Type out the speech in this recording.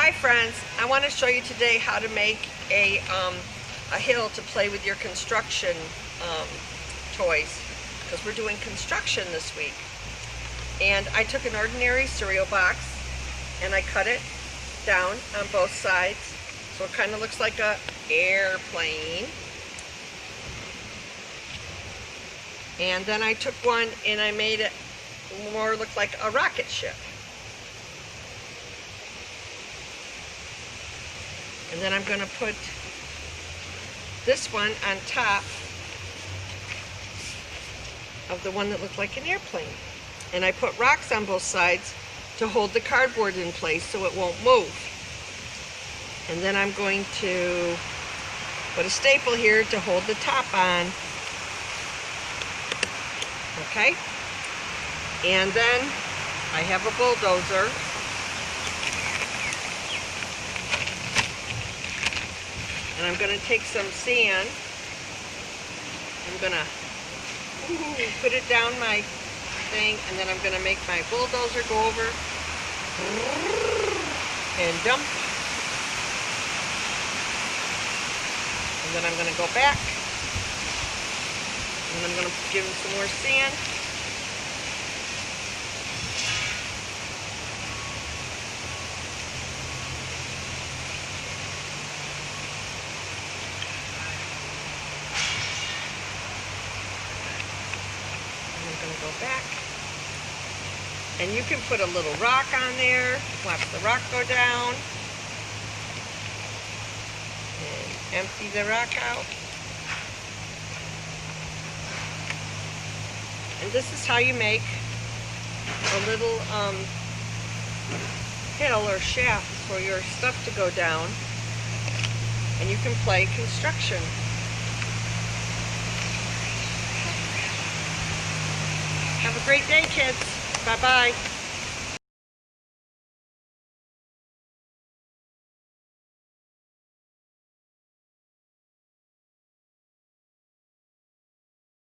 Hi friends, I want to show you today how to make a hill to play with your construction toys, because we're doing construction this week. And I took an ordinary cereal box and I cut it down on both sides so it kind of looks like an airplane. And then I took one and I made it more look like a rocket ship. And then I'm going to put this one on top of the one that looked like an airplane. And I put rocks on both sides to hold the cardboard in place so it won't move. And then I'm going to put a staple here to hold the top on. Okay? And then I have a bulldozer. And I'm going to take some sand. I'm going to put it down my thing, and then I'm going to make my bulldozer go over and dump. And then I'm going to go back. And I'm going to give him some more sand. Go back, and you can put a little rock on there. Watch the rock go down and empty the rock out. And this is how you make a little hill or shaft for your stuff to go down, and you can play construction. Have a great day, kids. Bye-bye.